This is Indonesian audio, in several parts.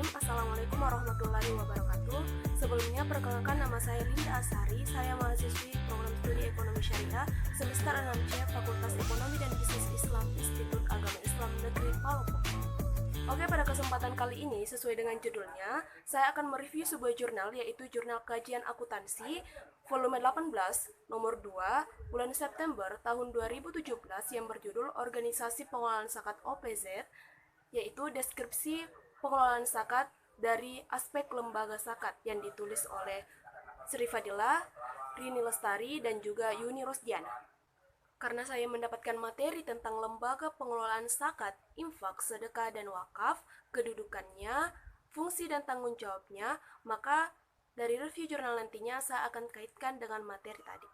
Bismillahirrahmanirrahim. Assalamualaikum warahmatullahi wabarakatuh. Sebelumnya perkenalkan, nama saya Linda Asari. Saya mahasiswi program studi Ekonomi Syariah semester 6C Fakultas Ekonomi dan Bisnis Islam Institut Agama Islam Negeri Palopo. Oke, pada kesempatan kali ini sesuai dengan judulnya, saya akan mereview sebuah jurnal, yaitu Jurnal Kajian Akuntansi volume 18 nomor 2 bulan September tahun 2017 yang berjudul Organisasi Pengelolaan Zakat OPZ, yaitu deskripsi pengelolaan zakat dari aspek lembaga zakat yang ditulis oleh Sri Fadila, Rini Lestari, dan juga Yuni Rosdiana. Karena saya mendapatkan materi tentang lembaga pengelolaan zakat, infak, sedekah, dan wakaf, kedudukannya, fungsi dan tanggung jawabnya, maka dari review jurnal nantinya saya akan kaitkan dengan materi tadi.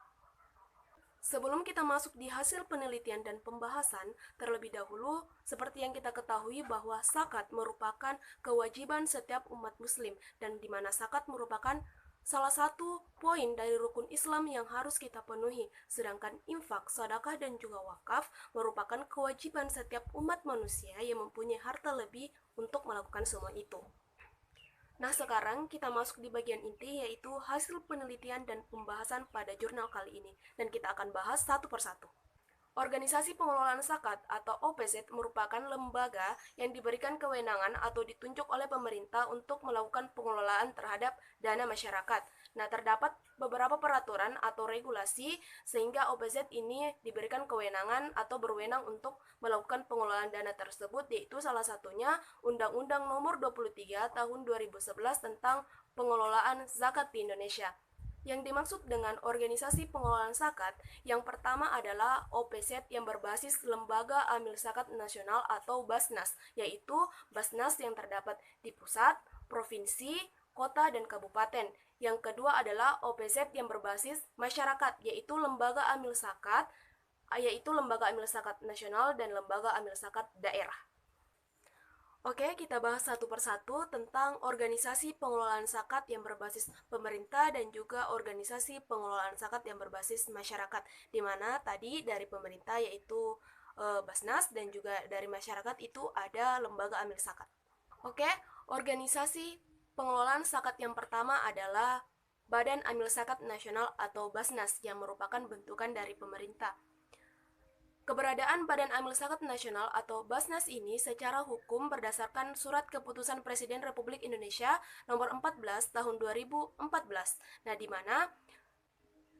Sebelum kita masuk di hasil penelitian dan pembahasan, terlebih dahulu, seperti yang kita ketahui bahwa zakat merupakan kewajiban setiap umat muslim, dan di mana zakat merupakan salah satu poin dari rukun Islam yang harus kita penuhi, sedangkan infak, sedekah, dan juga wakaf merupakan kewajiban setiap umat manusia yang mempunyai harta lebih untuk melakukan semua itu. Nah, sekarang kita masuk di bagian inti, yaitu hasil penelitian dan pembahasan pada jurnal kali ini, dan kita akan bahas satu persatu. Organisasi Pengelolaan Zakat atau OPZ merupakan lembaga yang diberikan kewenangan atau ditunjuk oleh pemerintah untuk melakukan pengelolaan terhadap dana masyarakat. Nah, terdapat beberapa peraturan atau regulasi sehingga OPZ ini diberikan kewenangan atau berwenang untuk melakukan pengelolaan dana tersebut, yaitu salah satunya Undang-Undang Nomor 23 Tahun 2011 tentang pengelolaan zakat di Indonesia. Yang dimaksud dengan organisasi pengelolaan zakat, yang pertama adalah OPZ yang berbasis Lembaga Amil Zakat Nasional atau Basnas, yaitu Basnas yang terdapat di pusat, provinsi, kota, dan kabupaten. Yang kedua adalah OPZ yang berbasis masyarakat, yaitu Lembaga Amil Zakat, Nasional dan Lembaga Amil Zakat Daerah. Oke, kita bahas satu persatu tentang organisasi pengelolaan zakat yang berbasis pemerintah dan juga organisasi pengelolaan zakat yang berbasis masyarakat, di mana tadi dari pemerintah yaitu Basnas dan juga dari masyarakat itu ada Lembaga Amil Zakat. Oke, organisasi pengelolaan zakat yang pertama adalah Badan Amil Zakat Nasional atau Basnas yang merupakan bentukan dari pemerintah. Keberadaan Badan Amil Zakat Nasional atau Basnas ini secara hukum berdasarkan Surat Keputusan Presiden Republik Indonesia Nomor 14 Tahun 2014. Nah, di mana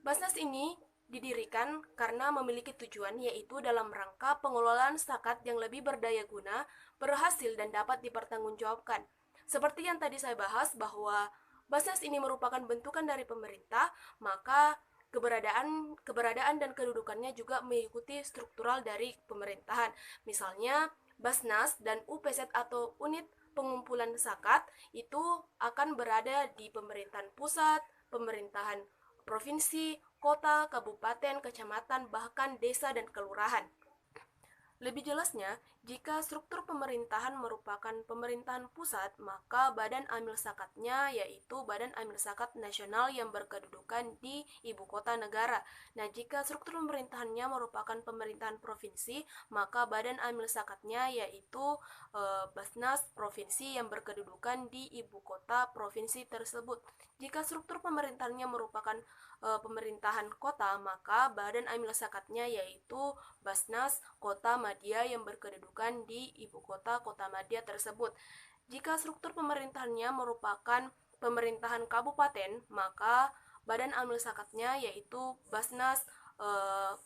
Basnas ini didirikan karena memiliki tujuan, yaitu dalam rangka pengelolaan zakat yang lebih berdaya guna, berhasil, dan dapat dipertanggungjawabkan. Seperti yang tadi saya bahas bahwa Basnas ini merupakan bentukan dari pemerintah, maka keberadaan dan kedudukannya juga mengikuti struktural dari pemerintahan. Misalnya, Basnas dan UPZ atau Unit Pengumpulan Zakat itu akan berada di pemerintahan pusat, pemerintahan provinsi, kota, kabupaten, kecamatan, bahkan desa dan kelurahan. Lebih jelasnya, jika struktur pemerintahan merupakan pemerintahan pusat, maka Badan Amil Zakatnya yaitu Badan Amil Zakat Nasional yang berkedudukan di ibu kota negara. Nah, jika struktur pemerintahannya merupakan pemerintahan provinsi, maka Badan Amil Zakatnya yaitu Basnas Provinsi yang berkedudukan di ibu kota provinsi tersebut. Jika struktur pemerintahannya merupakan pemerintahan kota, maka Badan Amil Zakatnya yaitu Basnas Kota Madya yang berkedudukan di ibu kota madya tersebut. Jika struktur pemerintahannya merupakan pemerintahan kabupaten, maka Badan Amil Zakatnya yaitu Basnas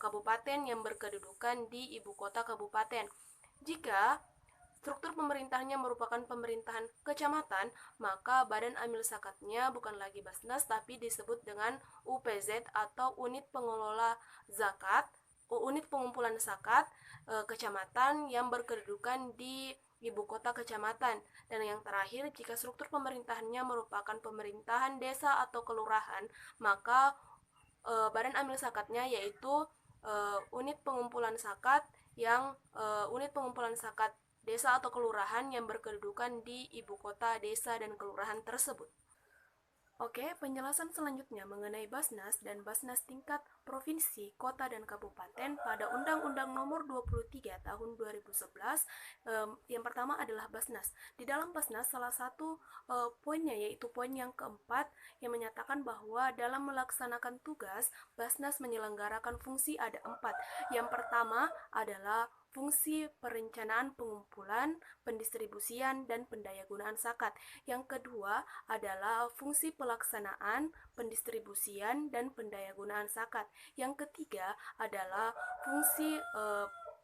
Kabupaten yang berkedudukan di ibu kota kabupaten. Jika struktur pemerintahannya merupakan pemerintahan kecamatan, maka Badan Amil Zakatnya bukan lagi Basnas tapi disebut dengan UPZ atau Unit Pengelola Zakat, Unit Pengumpulan Zakat kecamatan yang berkedudukan di ibu kota kecamatan. Dan yang terakhir, jika struktur pemerintahannya merupakan pemerintahan desa atau kelurahan, maka Badan Amil Zakatnya yaitu Unit Pengumpulan Zakat desa atau kelurahan yang berkedudukan di ibu kota desa dan kelurahan tersebut. Oke, penjelasan selanjutnya mengenai Basnas dan Basnas tingkat provinsi, kota, dan kabupaten pada Undang-Undang Nomor 23 Tahun 2011. Yang pertama adalah Basnas. Di dalam Basnas salah satu poinnya yaitu poin yang keempat yang menyatakan bahwa dalam melaksanakan tugas, Basnas menyelenggarakan fungsi ada 4. Yang pertama adalah fungsi perencanaan pengumpulan, pendistribusian, dan pendayagunaan zakat. Yang kedua adalah fungsi pelaksanaan, pendistribusian, dan pendayagunaan zakat. Yang ketiga adalah fungsi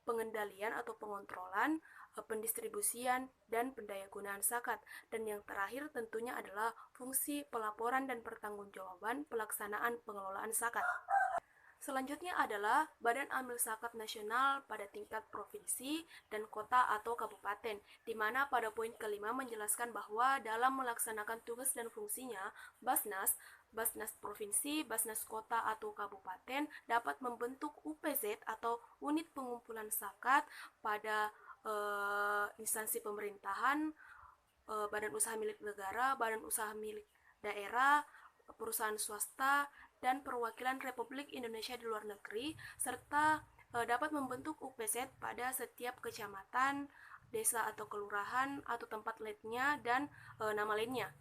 pengendalian atau pengontrolan, pendistribusian, dan pendayagunaan zakat. Dan yang terakhir tentunya adalah fungsi pelaporan dan pertanggungjawaban pelaksanaan pengelolaan zakat. Selanjutnya adalah Badan Amil Zakat Nasional pada tingkat provinsi dan kota atau kabupaten, di mana pada poin kelima menjelaskan bahwa dalam melaksanakan tugas dan fungsinya, Basnas provinsi, Basnas kota atau kabupaten dapat membentuk UPZ atau unit pengumpulan zakat pada instansi pemerintahan, badan usaha milik negara, badan usaha milik daerah, perusahaan swasta, dan perwakilan Republik Indonesia di luar negeri, serta dapat membentuk UPZ pada setiap kecamatan, desa atau kelurahan, atau tempat lainnya, dan nama lainnya.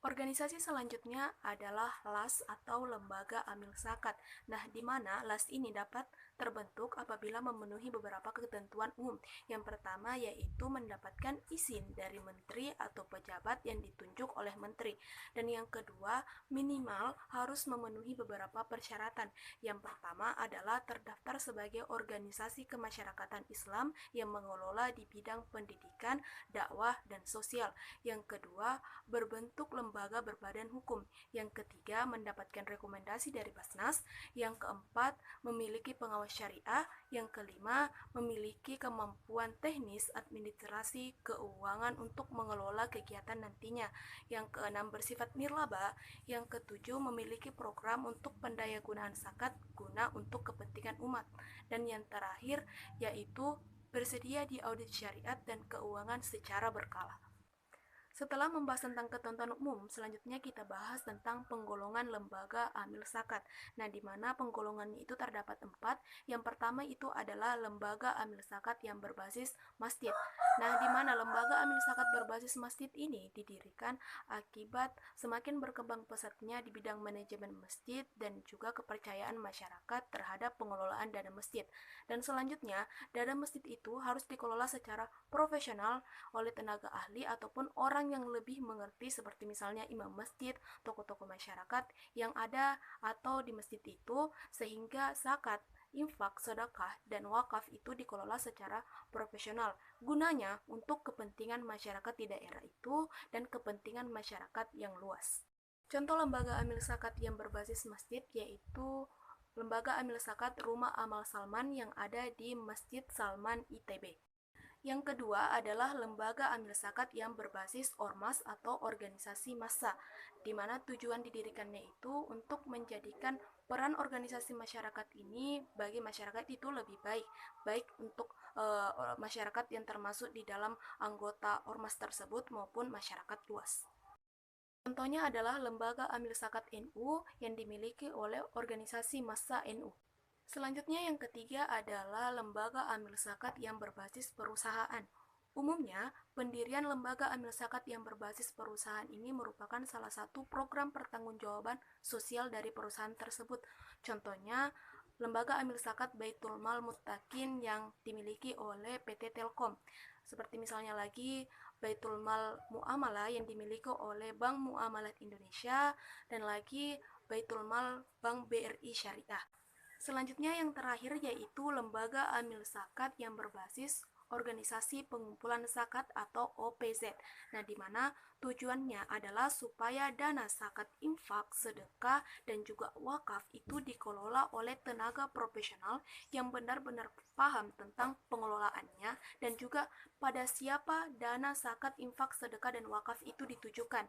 Organisasi selanjutnya adalah LAS atau Lembaga Amil Zakat. Nah, di mana LAS ini dapat terbentuk apabila memenuhi beberapa ketentuan umum. Yang pertama yaitu mendapatkan izin dari menteri atau pejabat yang ditunjuk oleh menteri. Dan yang kedua, minimal harus memenuhi beberapa persyaratan. Yang pertama adalah terdaftar sebagai organisasi kemasyarakatan Islam yang mengelola di bidang pendidikan, dakwah, dan sosial. Yang kedua, berbentuk lembaga berbadan hukum. Yang ketiga, mendapatkan rekomendasi dari Basnas. Yang keempat, memiliki pengawas syariah. Yang kelima, memiliki kemampuan teknis, administrasi, keuangan untuk mengelola kegiatan nantinya. Yang keenam, bersifat nirlaba. Yang ketujuh, memiliki program untuk pendayagunaan zakat guna untuk kepentingan umat. Dan yang terakhir, yaitu bersedia di audit syariat dan keuangan secara berkala. Setelah membahas tentang ketentuan umum, selanjutnya kita bahas tentang penggolongan lembaga amil zakat. Nah, di mana penggolongannya itu terdapat 4. Yang pertama itu adalah lembaga amil zakat yang berbasis masjid. Nah, di mana lembaga amil zakat berbasis masjid ini didirikan akibat semakin berkembang pesatnya di bidang manajemen masjid dan juga kepercayaan masyarakat terhadap pengelolaan dana masjid. Dan selanjutnya, dana masjid itu harus dikelola secara profesional oleh tenaga ahli ataupun orang yang lebih mengerti, seperti misalnya imam masjid, tokoh-tokoh masyarakat yang ada atau di masjid itu, sehingga zakat, infak, sedekah, dan wakaf itu dikelola secara profesional. Gunanya untuk kepentingan masyarakat di daerah itu dan kepentingan masyarakat yang luas. Contoh lembaga amil zakat yang berbasis masjid yaitu Lembaga Amil Zakat Rumah Amal Salman yang ada di Masjid Salman ITB. Yang kedua adalah lembaga amil zakat yang berbasis ormas atau organisasi massa, di mana tujuan didirikannya itu untuk menjadikan peran organisasi masyarakat ini bagi masyarakat itu lebih baik untuk masyarakat yang termasuk di dalam anggota ormas tersebut maupun masyarakat luas. Contohnya adalah lembaga amil zakat NU yang dimiliki oleh organisasi massa NU. Selanjutnya yang ketiga adalah lembaga amil zakat yang berbasis perusahaan. Umumnya, pendirian lembaga amil zakat yang berbasis perusahaan ini merupakan salah satu program pertanggungjawaban sosial dari perusahaan tersebut. Contohnya, lembaga amil zakat Baitul Mal Muttaqin yang dimiliki oleh PT Telkom. Seperti misalnya lagi Baitul Mal Muamalah yang dimiliki oleh Bank Muamalat Indonesia dan lagi Baitul Mal Bank BRI Syariah. Selanjutnya yang terakhir yaitu lembaga amil zakat yang berbasis organisasi pengumpulan zakat atau OPZ. Nah, di mana tujuannya adalah supaya dana zakat, infak, sedekah, dan juga wakaf itu dikelola oleh tenaga profesional yang benar-benar paham tentang pengelolaannya dan juga pada siapa dana zakat, infak, sedekah, dan wakaf itu ditujukan.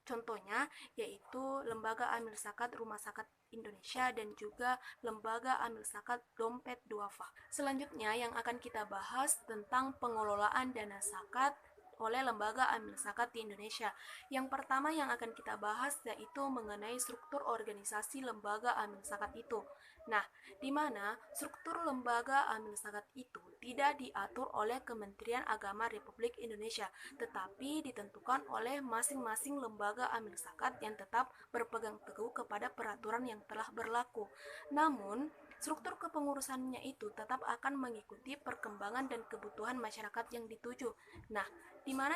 Contohnya yaitu Lembaga Amil Zakat Rumah Zakat Indonesia dan juga Lembaga Amil Zakat Dompet Duafa. Selanjutnya yang akan kita bahas tentang pengelolaan dana zakat oleh lembaga amil zakat di Indonesia. Yang pertama yang akan kita bahas yaitu mengenai struktur organisasi lembaga amil zakat itu. Nah, di mana struktur lembaga amil zakat itu tidak diatur oleh Kementerian Agama Republik Indonesia, tetapi ditentukan oleh masing-masing lembaga amil zakat yang tetap berpegang teguh kepada peraturan yang telah berlaku. Namun, struktur kepengurusannya itu tetap akan mengikuti perkembangan dan kebutuhan masyarakat yang dituju. Nah, di mana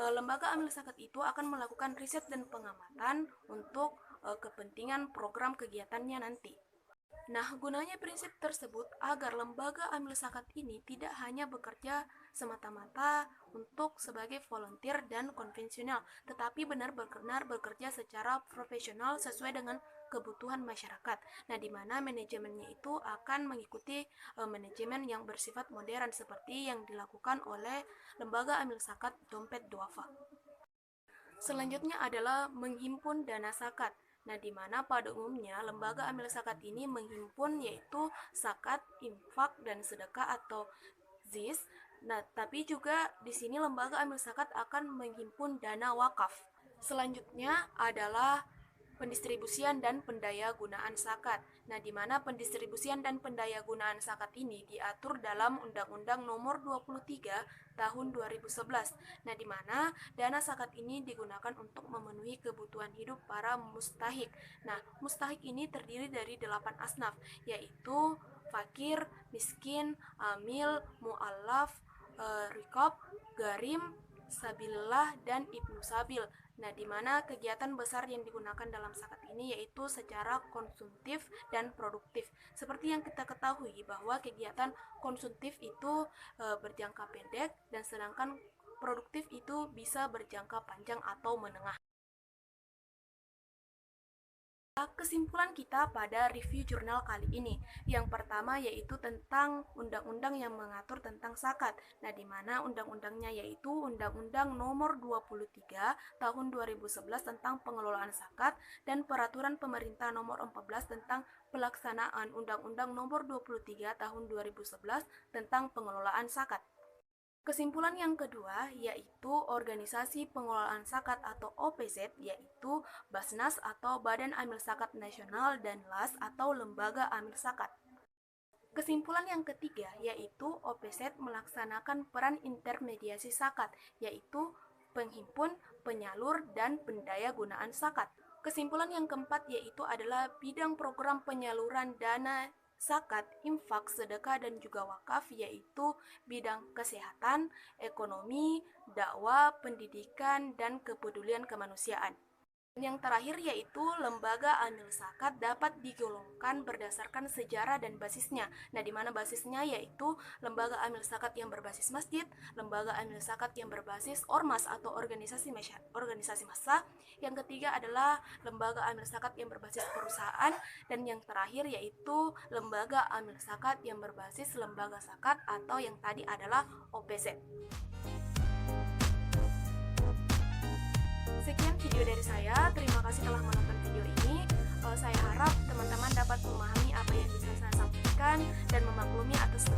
lembaga amil zakat itu akan melakukan riset dan pengamatan untuk kepentingan program kegiatannya nanti. Nah, gunanya prinsip tersebut agar lembaga amil zakat ini tidak hanya bekerja semata-mata untuk sebagai volunteer dan konvensional, tetapi benar-benar bekerja secara profesional sesuai dengan kebutuhan masyarakat. Nah, di mana manajemennya itu akan mengikuti manajemen yang bersifat modern seperti yang dilakukan oleh lembaga amil zakat Dompet Duafa. Selanjutnya adalah menghimpun dana zakat. Nah, di mana pada umumnya lembaga amil zakat ini menghimpun yaitu zakat, infak, dan sedekah atau ZIS. Nah, tapi juga di sini lembaga amil zakat akan menghimpun dana wakaf. Selanjutnya adalah pendistribusian dan pendayagunaan zakat. Nah, di mana pendistribusian dan pendayagunaan zakat ini diatur dalam Undang-Undang Nomor 23 Tahun 2011. Nah, di mana dana zakat ini digunakan untuk memenuhi kebutuhan hidup para mustahik. Nah, mustahik ini terdiri dari 8 asnaf, yaitu fakir, miskin, amil, mu'allaf, riqab, garim, sabilillah, dan ibnu sabil. Nah, di mana kegiatan besar yang digunakan dalam zakat ini yaitu secara konsumtif dan produktif. Seperti yang kita ketahui bahwa kegiatan konsumtif itu berjangka pendek dan sedangkan produktif itu bisa berjangka panjang atau menengah. Kesimpulan kita pada review jurnal kali ini. Yang pertama yaitu tentang undang-undang yang mengatur tentang zakat. Nah, di mana undang-undangnya yaitu Undang-Undang Nomor 23 Tahun 2011 tentang pengelolaan zakat dan Peraturan Pemerintah Nomor 14 tentang pelaksanaan Undang-Undang Nomor 23 Tahun 2011 tentang pengelolaan zakat. Kesimpulan yang kedua yaitu Organisasi Pengelolaan Zakat atau OPZ, yaitu Basnas atau Badan Amil Zakat Nasional dan LAS atau Lembaga Amil Zakat. Kesimpulan yang ketiga yaitu OPZ melaksanakan peran intermediasi zakat, yaitu penghimpun, penyalur, dan pendayagunaan zakat. Kesimpulan yang keempat yaitu adalah bidang program penyaluran dana zakat, infak, sedekah, dan juga wakaf, yaitu bidang kesehatan, ekonomi, dakwah, pendidikan, dan kepedulian kemanusiaan. Yang terakhir yaitu lembaga amil zakat dapat digolongkan berdasarkan sejarah dan basisnya. Nah, di mana basisnya yaitu lembaga amil zakat yang berbasis masjid, lembaga amil zakat yang berbasis ormas atau organisasi massa. Yang ketiga adalah lembaga amil zakat yang berbasis perusahaan, dan yang terakhir yaitu lembaga amil zakat yang berbasis lembaga zakat atau yang tadi adalah OPZ. Sekian video dari saya, terima kasih telah menonton video ini. Saya harap teman-teman dapat memahami apa yang bisa saya sampaikan dan memaklumi atas